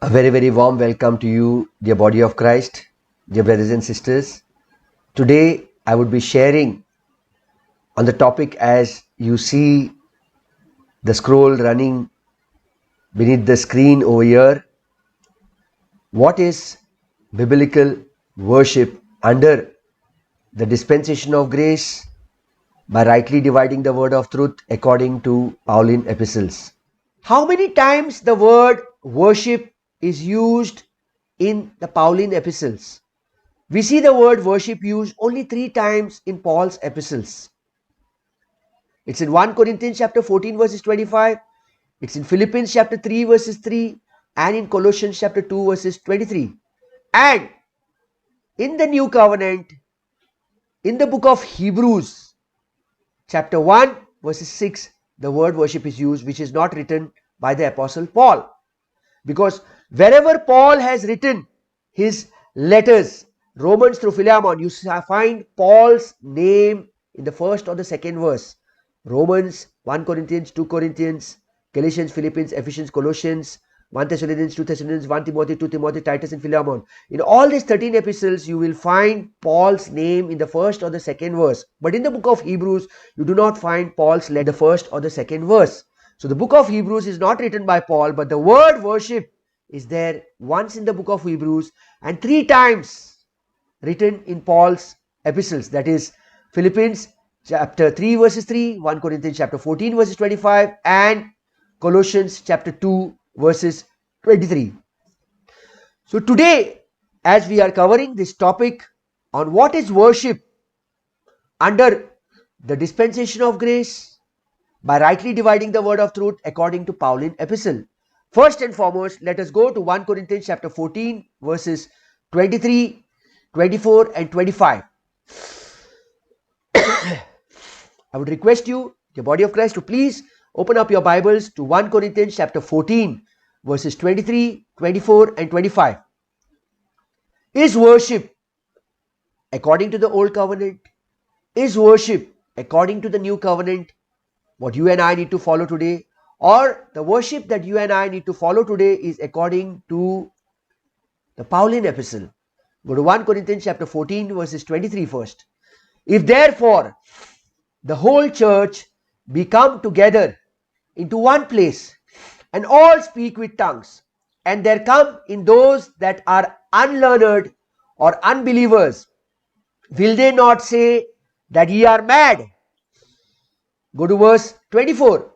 A very warm welcome to you, dear body of Christ, dear brothers and sisters. Today I would be sharing on the topic as you see the scroll running beneath the screen over here. What is biblical worship under the dispensation of grace by rightly dividing the word of truth according to Pauline epistles? How many times the word worship is used in the Pauline epistles? We see the word worship used only 3 times in Paul's epistles. It's in 1 Corinthians chapter 14 verses 25, it's in Philippians chapter 3 verses 3, and in Colossians chapter 2 verses 23. And in the New Covenant, in the book of Hebrews chapter 1 verses 6, the word worship is used, which is not written by the apostle Paul. Because wherever Paul has written his letters, Romans through Philemon, you find Paul's name in the first or the second verse. Romans, 1 Corinthians, 2 Corinthians, Galatians, Philippians, Ephesians, Colossians, 1 Thessalonians, 2 Thessalonians, 1 Timothy, 2 Timothy, Titus and Philemon. In all these 13 epistles, you will find Paul's name in the first or the second verse. But in the book of Hebrews, you do not find Paul's name in the first or the second verse. So the book of Hebrews is not written by Paul, but the word worship is there once in the book of Hebrews and 3 times written in Paul's epistles, that is Philippians chapter 3 verses 3, 1 Corinthians chapter 14 verses 25 and Colossians chapter 2 verses 23. So today, as we are covering this topic on what is worship under the dispensation of grace by rightly dividing the word of truth according to Pauline epistle. First and foremost, let us go to 1 Corinthians chapter 14 verses 23, 24 and 25. I would request you, the body of Christ, to please open up your Bibles to 1 Corinthians chapter 14 verses 23, 24 and 25. Is worship according to the old covenant? Is worship according to the new covenant what you and I need to follow today? Or the worship that you and I need to follow today is according to the Pauline epistle? Go to 1 Corinthians chapter 14 verses 23 first. If therefore the whole church be come together into one place, and all speak with tongues, and there come in those that are unlearned or unbelievers, will they not say that ye are mad? Go to verse 24.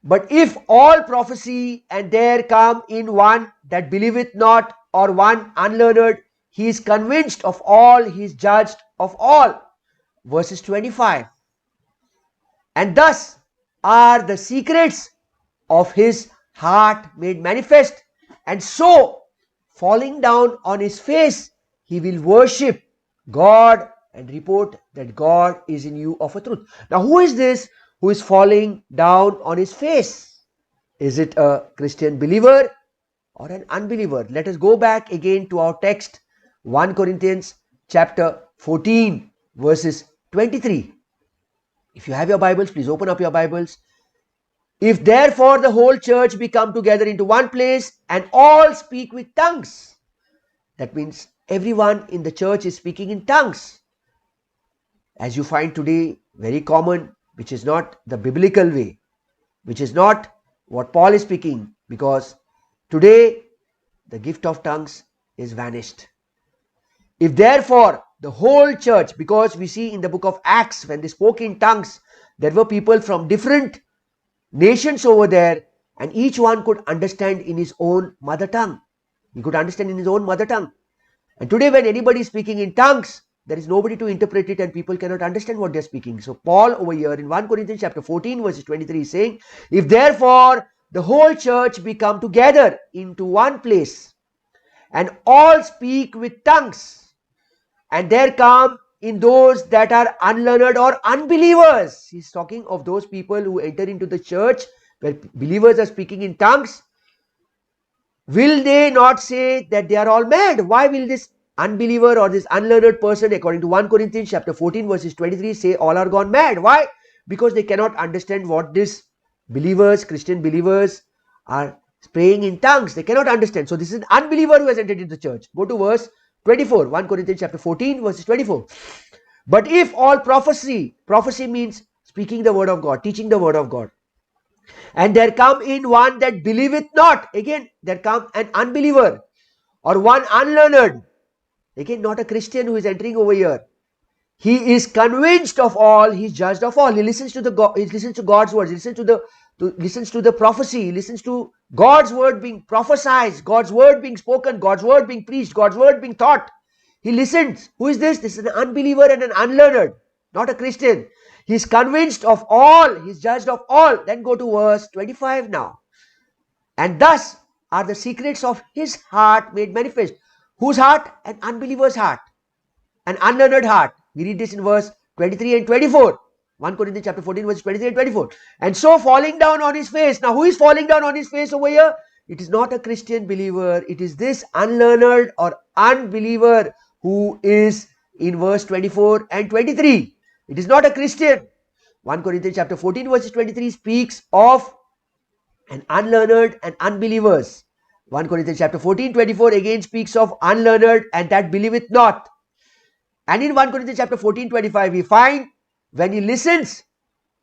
But if all prophesy, and there come in one that believeth not, or one unlearned, he is convinced of all, he is judged of all. Verses 25. And thus are the secrets of his heart made manifest, and so falling down on his face, he will worship God and report that God is in you of a truth. Now who is this who is falling down on his face? Is it a Christian believer or an unbeliever? Let us go back again to our text, 1 Corinthians chapter 14 verses 23. If you have your Bibles, please open up your Bibles. If therefore the whole church be come together into one place, and all speak with tongues, that means everyone in the church is speaking in tongues, as you find today very common, which is not the biblical way, which is not what Paul is speaking, because today the gift of tongues is vanished. If therefore the whole church, because we see in the book of Acts when they spoke in tongues, there were people from different nations over there, and each one could understand in his own mother tongue. He could understand in his own mother tongue. And today when anybody is speaking in tongues, there is nobody to interpret it and people cannot understand what they are speaking. So Paul over here in 1 Corinthians chapter 14 verses 23 is saying, if therefore the whole church be come together into one place, and all speak with tongues, and there come in those that are unlearned or unbelievers. He's talking of those people who enter into the church where believers are speaking in tongues. Will they not say that they are all mad? Why will this unbeliever or this unlearned person, according to 1 Corinthians chapter 14 verses 23, say all are gone mad? Why? Because they cannot understand what these believers, Christian believers, are praying in tongues. They cannot understand. So this is an unbeliever who has entered into the church. Go to verse 24. 1 Corinthians chapter 14 verses 24. But if all prophecy means speaking the word of God, teaching the word of God, and there come in one that believeth not, again there come an unbeliever or one unlearned, again not a Christian who is entering over here. He is convinced of all, he is judged of all. He listens to God's words, he listens to the prophecy, he listens to God's word being prophesied, God's word being spoken, God's word being preached, God's word being taught. He listens. Who is this? This is an unbeliever and an unlearned, not a Christian. He is convinced of all, he is judged of all. Then go to verse 25 now. And thus are the secrets of his heart made manifest. Whose heart? An unbeliever's heart, an unlearned heart. We read this in verse 23 and 24. 1 Corinthians chapter 14 verse 23 and 24. And so falling down on his face. Now who is falling down on his face over here? It is not a Christian believer. It is this unlearned or unbeliever who is in verse 24 and 23. It is not a Christian. 1 Corinthians chapter 14 verse 23 speaks of an unlearned and unbelievers. 1 Corinthians chapter 14 24 again speaks of unlearned and that believeth not. And in 1 Corinthians chapter 14 25 we find when he listens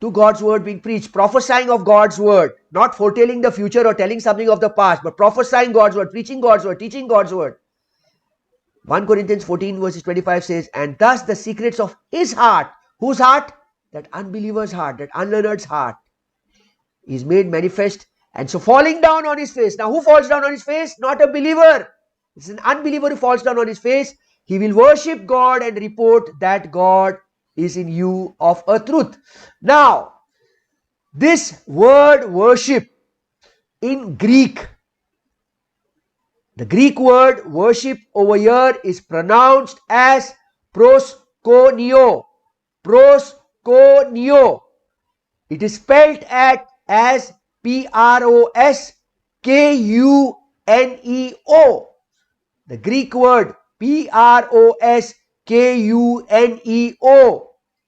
to God's word being preached, prophesying of God's word, not foretelling the future or telling something of the past, but prophesying God's word, preaching God's word, teaching God's word. 1 Corinthians 14 verses 25 says, and thus the secrets of his heart. Whose heart? That unbeliever's heart, that unlearned's heart is made manifest. And so falling down on his face. Now who falls down on his face? Not a believer. It's an unbeliever who falls down on his face. He will worship God and report that God is in you of a truth. Now, this word worship in Greek, the Greek word worship over here is pronounced as proskuneo. Proskuneo. It is spelled as Proskuneo. The Greek word Proskuneo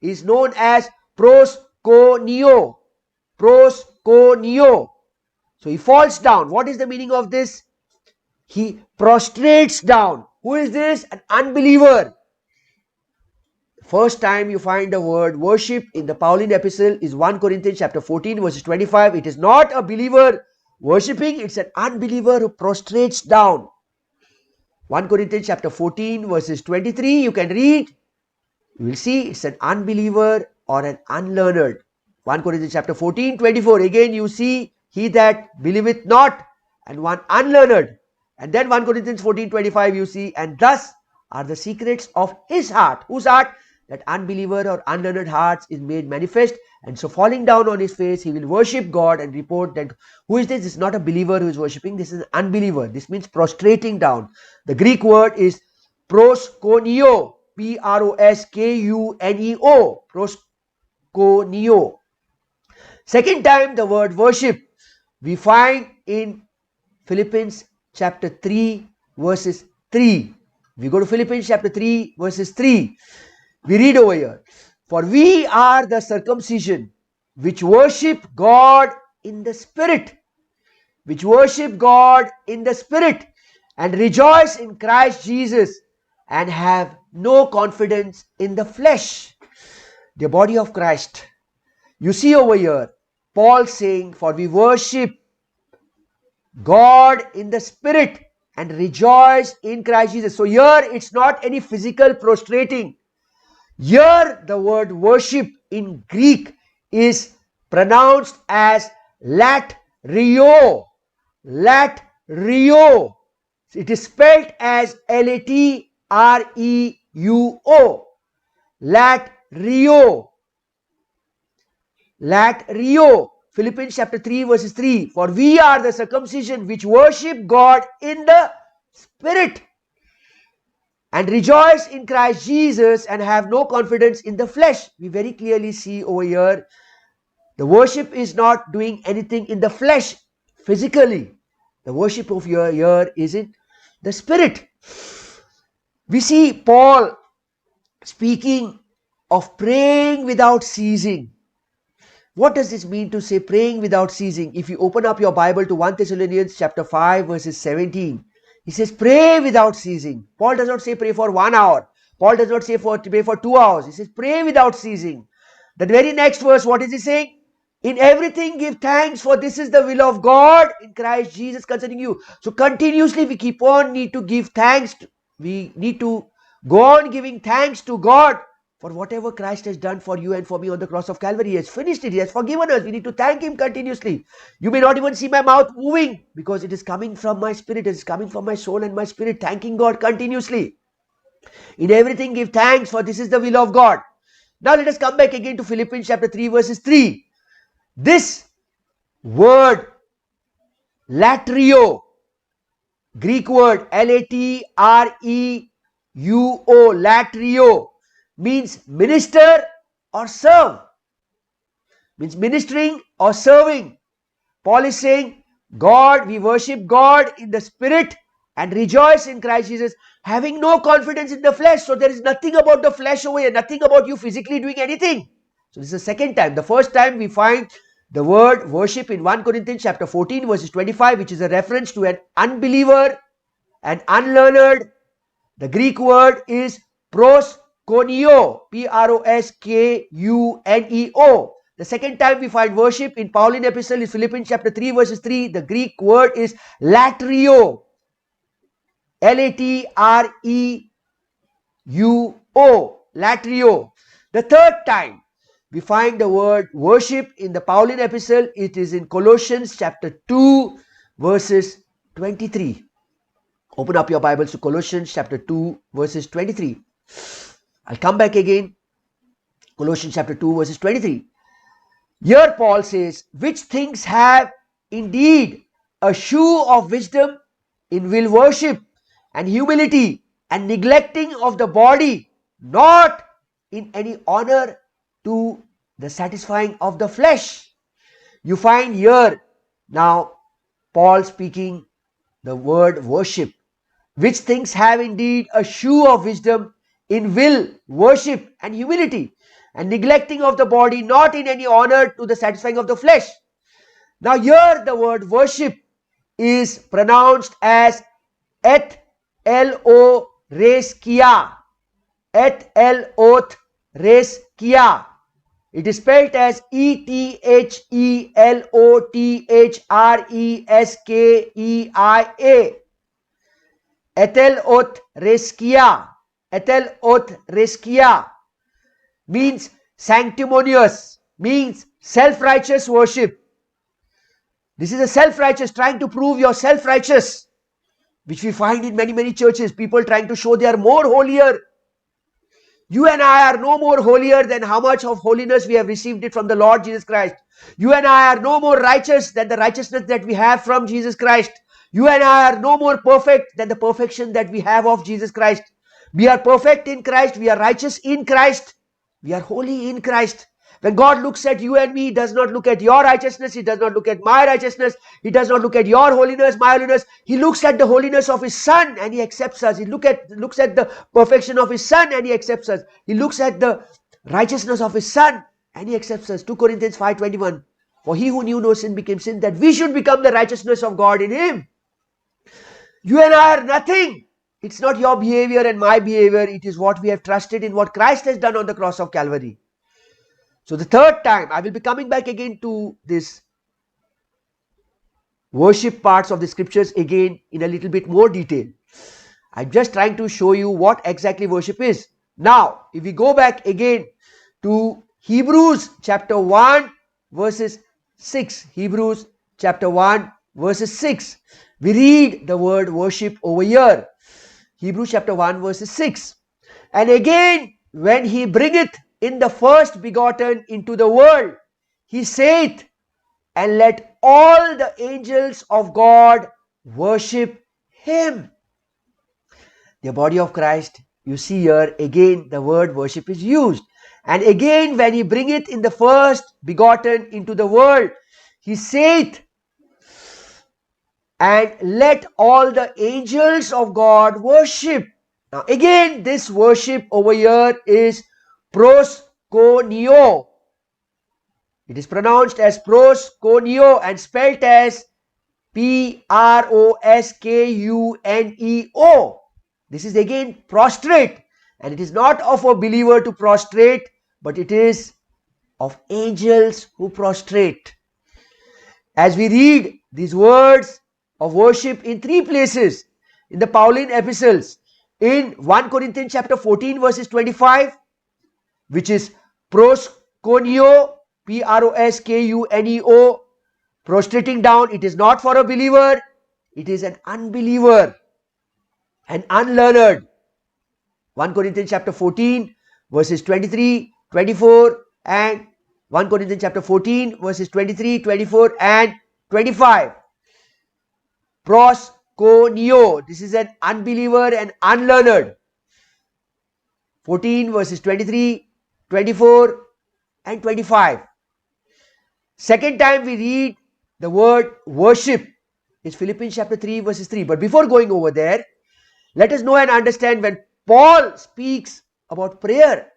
is known as proskuneo. Proskuneo. So he falls down. What is the meaning of this? He prostrates down. Who is this? An unbeliever. First time you find the word worship in the Pauline epistle is 1 Corinthians chapter 14 verses 25. It is not a believer worshipping, it's an unbeliever who prostrates down. 1 Corinthians chapter 14 verses 23 you can read. You will see it's an unbeliever or an unlearned. 1 Corinthians chapter 14 24 again you see he that believeth not and one unlearned. And then 1 Corinthians 14 25 you see, and thus are the secrets of his heart. Whose heart? That unbeliever or unlearned heart is made manifest. And so falling down on his face, he will worship God and report that who is this? This is not a believer who is worshipping. This is an unbeliever. This means prostrating down. The Greek word is proskuneo. Proskuneo. Proskuneo. Second time the word worship we find in Philippians chapter 3 verses 3. We go to Philippians chapter 3 verses 3. We read over here, for we are the circumcision which worship God in the spirit, which worship God in the spirit and rejoice in Christ Jesus and have no confidence in the flesh. The body of Christ. You see over here, Paul saying, for we worship God in the spirit and rejoice in Christ Jesus. So here it's not any physical prostrating. Here the word worship in Greek is pronounced as LATERUO. LATERUO. It is spelled as LATERUO. LATERUO. LATERUO. Philippians chapter 3 verses 3. For we are the circumcision which worship God in the spirit and rejoice in Christ Jesus and have no confidence in the flesh. We very clearly see over here the worship is not doing anything in the flesh physically. The worship of here is in the spirit. We see Paul speaking of praying without ceasing. What does this mean to say praying without ceasing? If you open up your Bible to 1 Thessalonians chapter 5 verses 17, he says pray without ceasing. Paul does not say pray for 1 hour. Paul does not say pray for 2 hours. He says pray without ceasing. The very next verse, what is he saying? In everything give thanks, for this is the will of God in Christ Jesus concerning you. So continuously we keep on need to give thanks. We need to go on giving thanks to God for whatever Christ has done for you and for me on the cross of Calvary. He has finished it. He has forgiven us. We need to thank Him continuously. You may not even see my mouth moving because it is coming from my spirit. It is coming from my soul and my spirit, thanking God continuously. In everything give thanks, for this is the will of God. Now let us come back again to Philippians chapter 3 verses 3. This word LATERUO, Greek word LATREUO, LATERUO, means minister or serve. Means ministering or serving. Paul is saying, God, we worship God in the spirit and rejoice in Christ Jesus, having no confidence in the flesh. So there is nothing about the flesh over here, nothing about you physically doing anything. So this is the second time. The first time we find the word worship in 1 Corinthians chapter 14 verses 25, which is a reference to an unbeliever, an unlearned. The Greek word is PROSKUNEO, PROSKUNEO. The second time we find worship in Pauline epistle is Philippians chapter 3 verses 3. The Greek word is LATERUO, LATERUO, LATERUO. The third time we find the word worship in the Pauline epistle, it is in Colossians chapter 2 verses 23. Open up your Bibles to Colossians chapter 2 verses 23. I'll come back again. Colossians chapter 2 verses 23. Here Paul says, which things have indeed a shew of wisdom in will worship and humility and neglecting of the body, not in any honor to the satisfying of the flesh. You find here now Paul speaking the word worship. Which things have indeed a shew of wisdom in will, worship and humility, and neglecting of the body, not in any honor to the satisfying of the flesh. Now here the word worship is pronounced as ETHELOTHRESKEIA. ETHELOTHRESKEIA. It is spelled as ETHELOTHRESKEIA. ETHELOTHRESKEIA. ETHELOTHRESKEIA means sanctimonious, means self-righteous worship. This is a self-righteous, trying to prove you're self-righteous, which we find in many churches. People trying to show they are more holier. You and I are no more holier than how much of holiness we have received it from the Lord Jesus Christ. You and I are no more righteous than the righteousness that we have from Jesus Christ. You and I are no more perfect than the perfection that we have of Jesus Christ. We are perfect in Christ. We are righteous in Christ. We are holy in Christ. When God looks at you and me, He does not look at your righteousness. He does not look at my righteousness. He does not look at your holiness, my holiness. He looks at the holiness of His Son and He accepts us. He looks at the perfection of His Son and He accepts us. He looks at the righteousness of His Son and He accepts us. 2 Corinthians 5:21. For He who knew no sin became sin, that we should become the righteousness of God in Him. You and I are nothing. It's not your behavior and my behavior. It is what we have trusted in, what Christ has done on the cross of Calvary. So the third time, I will be coming back again to this worship parts of the scriptures again in a little bit more detail. I'm just trying to show you what exactly worship is. Now, if we go back again to Hebrews chapter 1 verses 6. Hebrews chapter 1 verses 6. We read the word worship over here. Hebrews chapter 1 verses 6. And again, when He bringeth in the first begotten into the world, He saith, and let all the angels of God worship Him. The body of Christ, you see here again the word worship is used. And again, when He bringeth in the first begotten into the world, He saith, and let all the angels of God worship. Now again, this worship over here is PROSKUNEO. It is pronounced as proskuneo and spelt as PROSKUNEO. This is again prostrate, and it is not of a believer to prostrate, but it is of angels who prostrate. As we read these words of worship in three places in the Pauline epistles, in 1 Corinthians chapter 14 verses 25, which is proskuneo, PROSKUNEO, prostrating down. It is not for a believer, it is an unbeliever, an unlearned. 1 Corinthians chapter 14 verses 23, 24 and 1 Corinthians chapter 14 verses 23, 24 and 25. Proskuneo, this is an unbeliever and unlearned. 14 verses 23, 24 and 25. Second time we read the word worship is Philippians chapter 3 verses 3. But before going over there, let us know and understand when Paul speaks about prayer.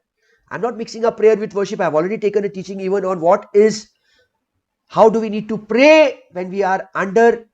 I'm not mixing up prayer with worship. I've already taken a teaching even on how do we need to pray when we are under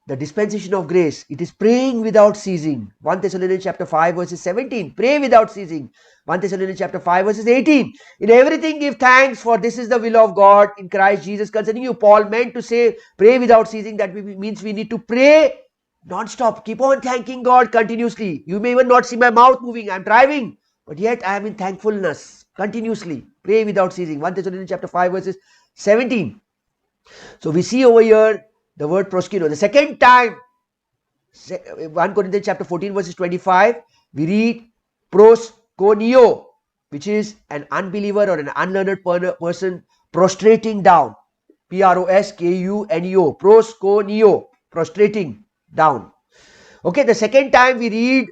the dispensation of grace. It is praying without ceasing. 1 Thessalonians chapter 5 verses 17. Pray without ceasing. 1 Thessalonians chapter 5 verses 18. In everything give thanks, for this is the will of God in Christ Jesus concerning you. Paul meant to say pray without ceasing. That means we need to pray non-stop. Keep on thanking God continuously. You may even not see my mouth moving. I'm driving, but yet I am in thankfulness continuously. Pray without ceasing. 1 Thessalonians chapter 5 verses 17. So we see over here the word proskuneo. The second time, 1 Corinthians chapter 14 verses 25, we read proskuneo, which is an unbeliever or an unlearned person prostrating down. PROSKUNEO, proskuneo, prostrating down. Okay, the second time we read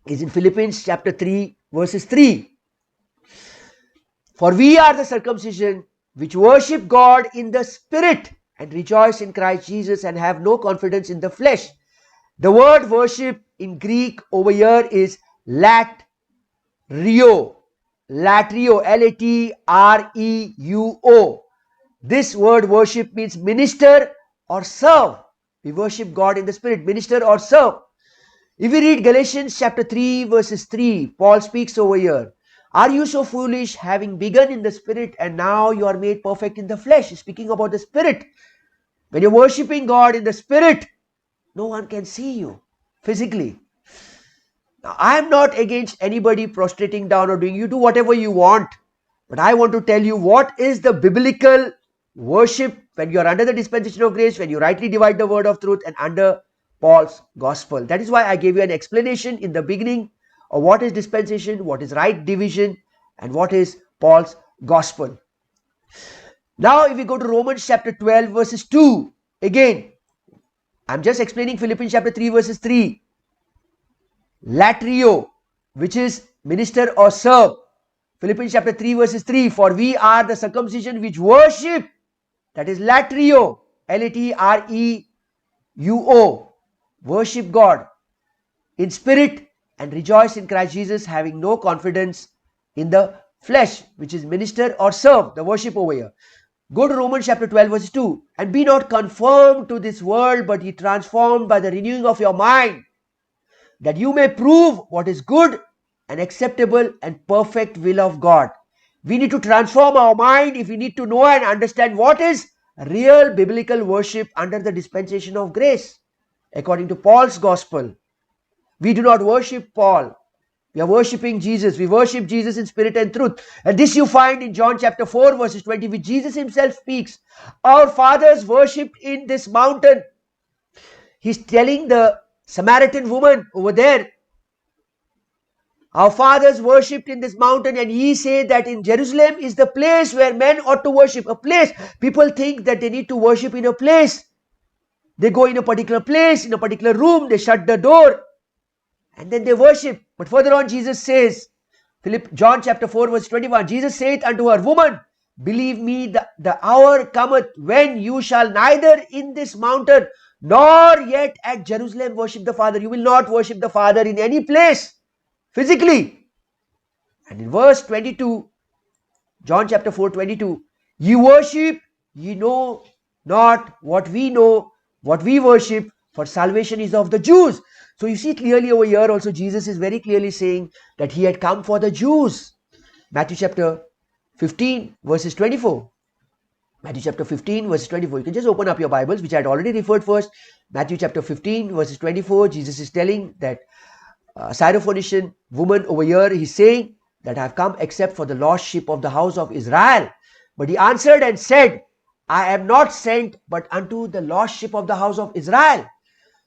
is in Philippians chapter 3 verses 3. For we are the circumcision which worship God in the spirit and rejoice in Christ Jesus and have no confidence in the flesh. The word worship in Greek over here is LATERUO. LATERUO, LATEREUO. This word worship means minister or serve. We worship God in the spirit, minister or serve. If we read Galatians chapter 3 verses 3, Paul speaks over here. Are you so foolish, having begun in the spirit and now you are made perfect in the flesh? Speaking about the spirit. When you're worshipping God in the spirit, no one can see you physically. Now, I am not against anybody prostrating down or doing. You do whatever you want. But I want to tell you what is the biblical worship when you are under the dispensation of grace, when you rightly divide the word of truth and under Paul's gospel. That is why I gave you an explanation in the beginning of what is dispensation, what is right division, and what is Paul's gospel. Now, if we go to Romans chapter 12 verses 2, again, I'm just explaining Philippians chapter 3 verses 3. LATERUO, which is minister or serve. Philippians chapter 3 verses 3. For we are the circumcision which worship. That is LATERUO. LATEREUO. Worship God in spirit and rejoice in Christ Jesus, having no confidence in the flesh, which is minister or serve, the worship over here. Go to Romans chapter 12 verse 2. And be not conformed to this world, but ye transformed by the renewing of your mind, that you may prove what is good and acceptable and perfect will of God. We need to transform our mind if we need to know and understand what is real biblical worship under the dispensation of grace. According to Paul's gospel, we do not worship Paul. We are worshipping Jesus. We worship Jesus in spirit and truth. And this you find in John chapter 4 verses 20, which Jesus himself speaks. Our fathers worshipped in this mountain. He's telling the Samaritan woman over there, our fathers worshipped in this mountain, and ye say that in Jerusalem is the place where men ought to worship. A place. People think that they need to worship in a place. They go in a particular place, in a particular room, they shut the door, and then they worship. But further on, Jesus says, John chapter 4 verse 21, Jesus saith unto her, Woman, believe me, the hour cometh when you shall neither in this mountain nor yet at Jerusalem worship the Father. You will not worship the Father in any place physically. And in verse 22, John chapter 4 22, Ye worship, ye know not what we know, what we worship, for salvation is of the Jews. So you see clearly over here also Jesus is very clearly saying that he had come for the Jews. Matthew chapter 15 verses 24. Matthew chapter 15 verses 24. You can just open up your Bibles, which I had already referred first. Matthew chapter 15 verses 24. Jesus is telling that Syrophoenician woman over here, he's saying that I have come except for the lost sheep of the house of Israel. But he answered and said, I am not sent but unto the lost sheep of the house of Israel.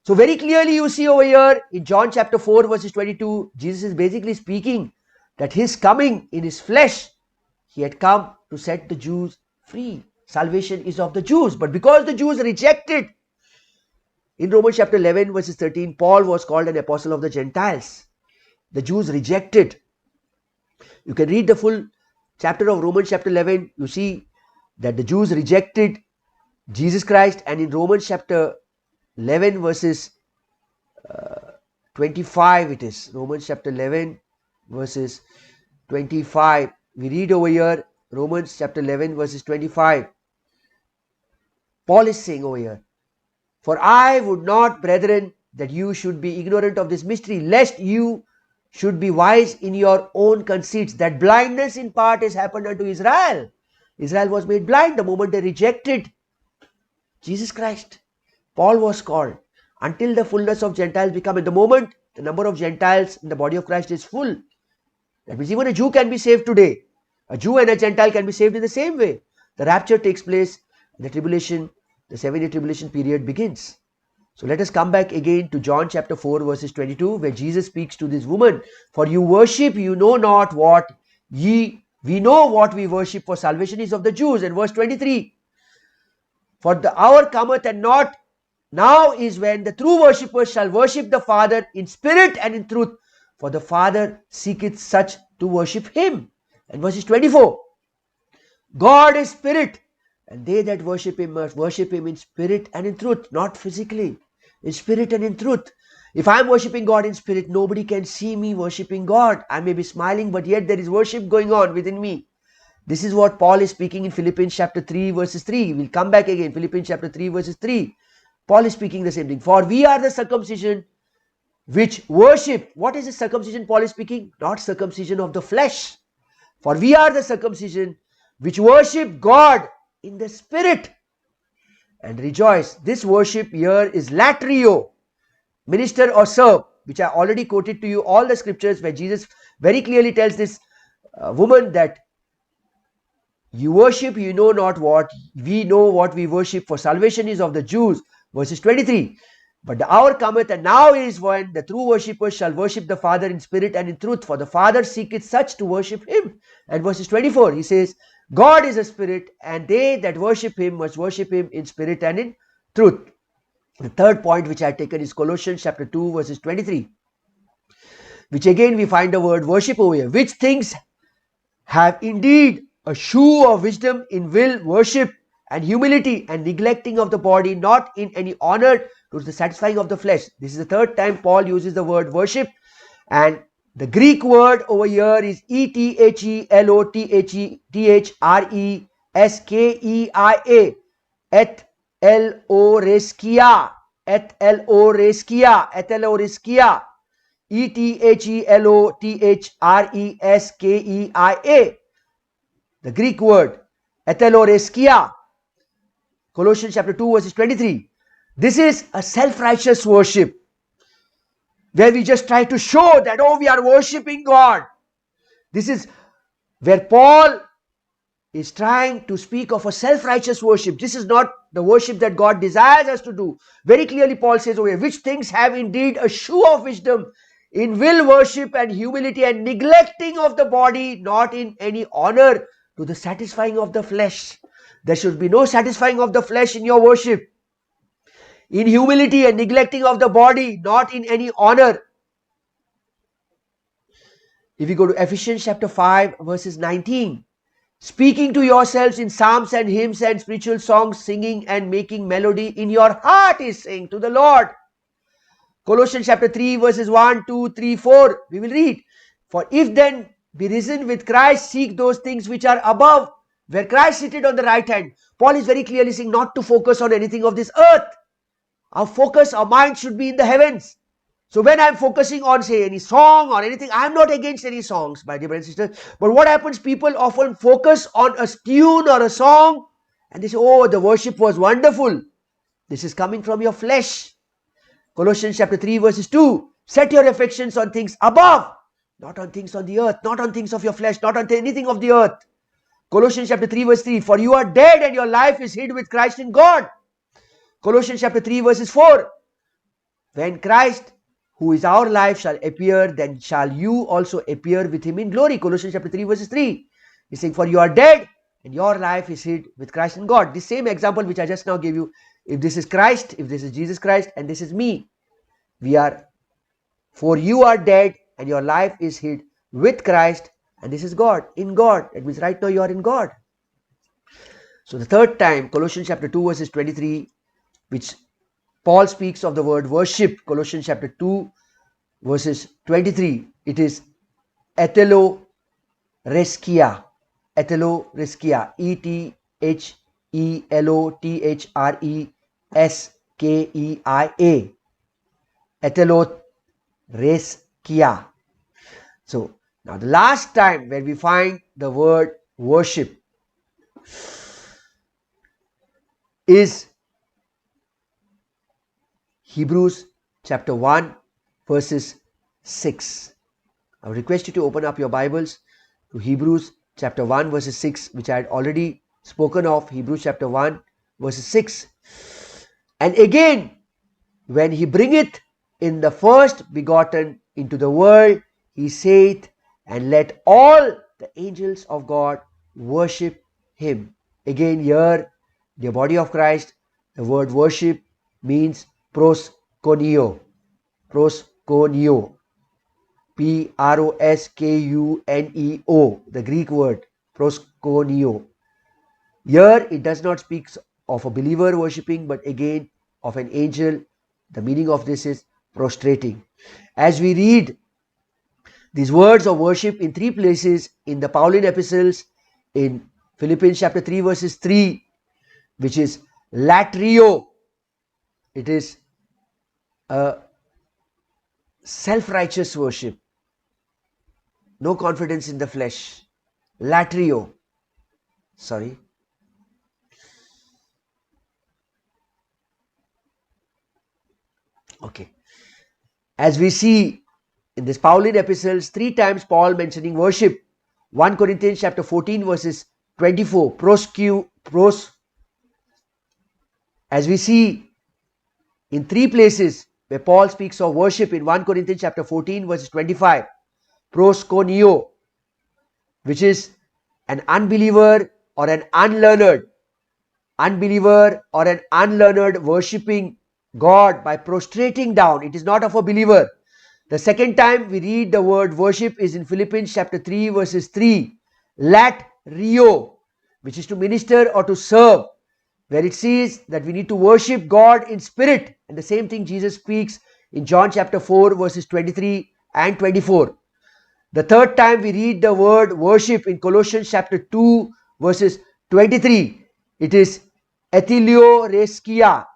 So very clearly you see over here in John chapter 4 verses 22, Jesus is basically speaking that his coming in his flesh, he had come to set the Jews free. Salvation is of the Jews. But because the Jews rejected, in Romans chapter 11 verses 13, Paul was called an apostle of the Gentiles. The Jews rejected. You can read the full chapter of Romans chapter 11. You see that the Jews rejected Jesus Christ, and in Romans chapter 11 verses 25 it is. Romans chapter 11 verses 25. We read over here Romans chapter 11 verses 25. Paul is saying over here, for I would not, brethren, that you should be ignorant of this mystery, lest you should be wise in your own conceits, that blindness in part has happened unto Israel. Israel was made blind the moment they rejected Jesus Christ. Paul was called until the fullness of Gentiles become. At the moment the number of Gentiles in the body of Christ is full, that means even a Jew can be saved today. A Jew and a Gentile can be saved in the same way. The rapture takes place, the tribulation, the 7-year tribulation period begins. So let us come back again to John chapter 4 verses 22, where Jesus speaks to this woman. For you worship, you know not what we know what we worship, for salvation is of the Jews. And verse 23, for the hour cometh and not now is when the true worshippers shall worship the Father in spirit and in truth, for the Father seeketh such to worship him. And verses 24, God is spirit, and they that worship him must worship him in spirit and in truth, not physically, in spirit and in truth. If I am worshipping God in spirit, nobody can see me worshipping God. I may be smiling, but yet there is worship going on within me. This is what Paul is speaking in Philippians chapter 3 verses 3. We'll come back again. Philippians chapter 3 verses 3. Paul is speaking the same thing. For we are the circumcision which worship. What is the circumcision Paul is speaking? Not circumcision of the flesh. For we are the circumcision which worship God in the spirit and rejoice. This worship here is LATERUO, minister or serve, which I already quoted to you all the scriptures where Jesus very clearly tells this woman that you worship, you know not what we know what we worship, for salvation is of the Jews. Verses 23, but the hour cometh and now is when the true worshippers shall worship the Father in spirit and in truth, for the Father seeketh such to worship him. And verses 24, he says, God is a spirit, and they that worship him must worship him in spirit and in truth. The third point which I had taken is Colossians chapter 2 verses 23, which again we find the word worship over here. Which things have indeed a shew of wisdom in will, worship, and humility, and neglecting of the body, not in any honor to the satisfying of the flesh. This is the third time Paul uses the word worship, and the Greek word over here is ETHELOTHRESKEIA, ETHELOTHRESKEIA, ETHELOTHRESKEIA, ETHELOTHRESKEIA, the Greek word ETHELOTHRESKEIA. Colossians chapter 2 verses 23. This is a self-righteous worship, where we just try to show that, oh, we are worshipping God. This is where Paul is trying to speak of a self-righteous worship. This is not the worship that God desires us to do. Very clearly Paul says over here, which things have indeed a shew of wisdom in will, worship, and humility, and neglecting of the body, not in any honor to the satisfying of the flesh. There should be no satisfying of the flesh in your worship. In humility and neglecting of the body, not in any honor. If you go to Ephesians chapter 5 verses 19, speaking to yourselves in psalms and hymns and spiritual songs, singing and making melody in your heart, is saying to the Lord. Colossians chapter 3 verses 1, 2, 3, 4, we will read. For if then be risen with Christ, seek those things which are above, where Christ seated on the right hand. Paul is very clearly saying not to focus on anything of this earth. Our focus, our mind should be in the heavens. So when I'm focusing on, say, any song or anything, I'm not against any songs, my dear brothers and sisters. But what happens, people often focus on a tune or a song and they say, oh, the worship was wonderful. This is coming from your flesh. Colossians chapter 3 verses 2. Set your affections on things above, not on things on the earth, not on things of your flesh, not on anything of the earth. Colossians chapter 3 verse 3. For you are dead and your life is hid with Christ in God. Colossians chapter 3 verses 4. When Christ, who is our life, shall appear, then shall you also appear with him in glory. Colossians chapter 3 verses 3. He's saying, for you are dead and your life is hid with Christ in God. The same example which I just now gave you. If this is Christ, if this is Jesus Christ, and this is me, we are, for you are dead and your life is hid with Christ, and this is God, in God. It means right now you are in God. So the third time, Colossians chapter 2 verses 23, which Paul speaks of the word worship. Colossians chapter 2 verses 23. It is ETHELOTHRESKEIA. ETHELOTHRESKEIA. ETHELOTHRESKEIA. ETHELOTHRESKEIA. So now the last time where we find the word worship is Hebrews chapter 1 verses 6. I would request you to open up your Bibles to Hebrews chapter 1 verses 6, which I had already spoken of. Hebrews chapter 1 verses 6. And again, when he bringeth in the first begotten into the world, he saith, and let all the angels of God worship him. Again here, the body of Christ, the word worship means PROSKUNEO. PROSKUNEO. PROSKUNEO. The Greek word PROSKUNEO. Here it does not speak of a believer worshipping, but again of an angel. The meaning of this is prostrating. As we read these words of worship in three places in the Pauline epistles, in Philippians chapter 3 verses 3, which is LATERUO. It is a self-righteous worship. No confidence in the flesh. LATERUO. Sorry. Okay. As we see in this Pauline epistles, 3 times Paul mentioning worship. 1 Corinthians chapter 14 verses 24. As we see in 3 places where Paul speaks of worship in 1 Corinthians chapter 14 verses 25. PROSKUNEO, which is an unbeliever or an unlearned worshipping God by prostrating down. It is not of a believer. The second time we read the word worship is in Philippians chapter 3 verses 3. LATERUO, which is to minister or to serve, where it says that we need to worship God in spirit. And the same thing Jesus speaks in John chapter 4 verses 23 and 24. The third time we read the word worship in Colossians chapter 2 verses 23. It is ETHELOTHRESKEIA.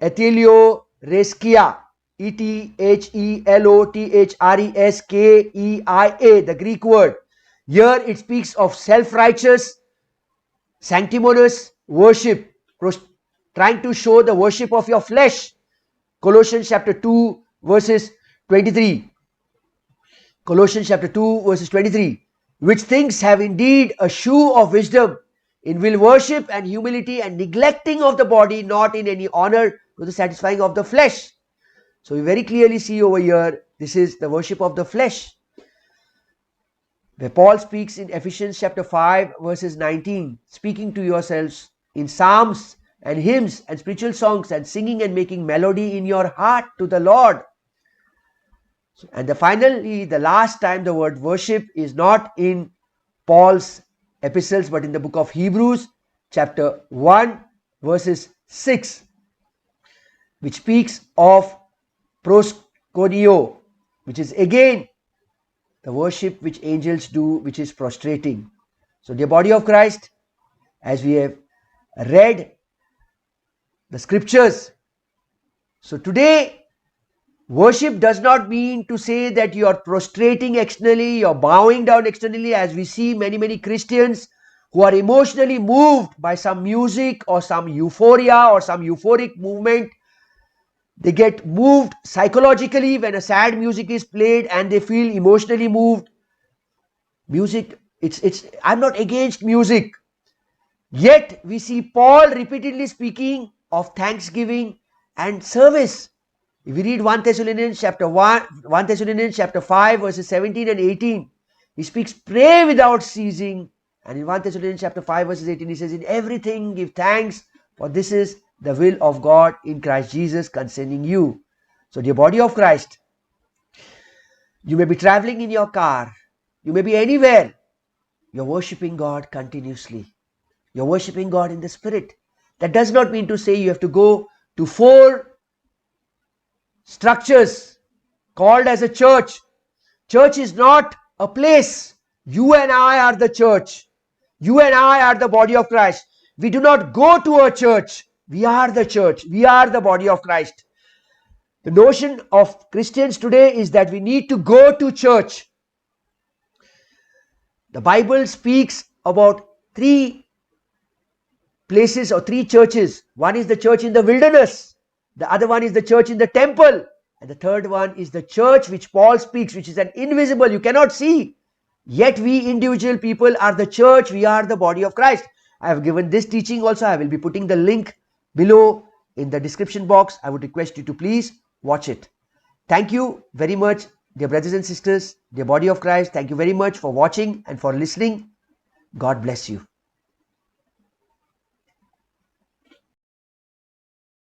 ETHELOTHRESKEIA. ETHELOTHRESKEIA. The Greek word. Here it speaks of self-righteous, sanctimonious worship, trying to show the worship of your flesh. Colossians chapter 2 verses 23. Colossians chapter 2 verses 23. Which things have indeed a shew of wisdom, in will worship and humility and neglecting of the body, not in any honor to the satisfying of the flesh. So we very clearly see over here, this is the worship of the flesh. Where Paul speaks in Ephesians chapter 5 verses 19, speaking to yourselves in psalms and hymns and spiritual songs and singing and making melody in your heart to the Lord. And finally, the last time the word worship is not in Paul's epistles but in the book of Hebrews chapter 1 verses 6, which speaks of PROSKUNEO, which is again the worship which angels do, which is prostrating. So, dear body of Christ, as we have read the scriptures, so today worship does not mean to say that you are prostrating externally, you are bowing down externally, as we see many Christians who are emotionally moved by some music or some euphoria or some euphoric movement. They get moved psychologically when a sad music is played and they feel emotionally moved. Music, I'm not against music. Yet we see Paul repeatedly speaking of thanksgiving and service. If we read 1 Thessalonians chapter 1 Thessalonians chapter 5 verses 17 and 18, he speaks pray without ceasing. And in 1 Thessalonians chapter 5 verses 18, he says, in everything give thanks, for this is the will of God in Christ Jesus concerning you. So, dear body of Christ, you may be traveling in your car, you may be anywhere, you're worshipping God continuously. You're worshipping God in the Spirit. That does not mean to say you have to go to 4 structures called as a church. Church is not a place. You and I are the church. You and I are the body of Christ. We do not go to a church. We are the church. We are the body of Christ. The notion of Christians today is that we need to go to church. The Bible speaks about 3 places or 3 churches. One is the church in the wilderness. The other one is the church in the temple. And the third one is the church which Paul speaks, which is an invisible, you cannot see. Yet we individual people are the church, we are the body of Christ. I have given this teaching also. I will be putting the link below in the description box. I would request you to please watch it. Thank you very much, dear brothers and sisters, dear body of Christ. Thank you very much for watching and for listening. God bless you.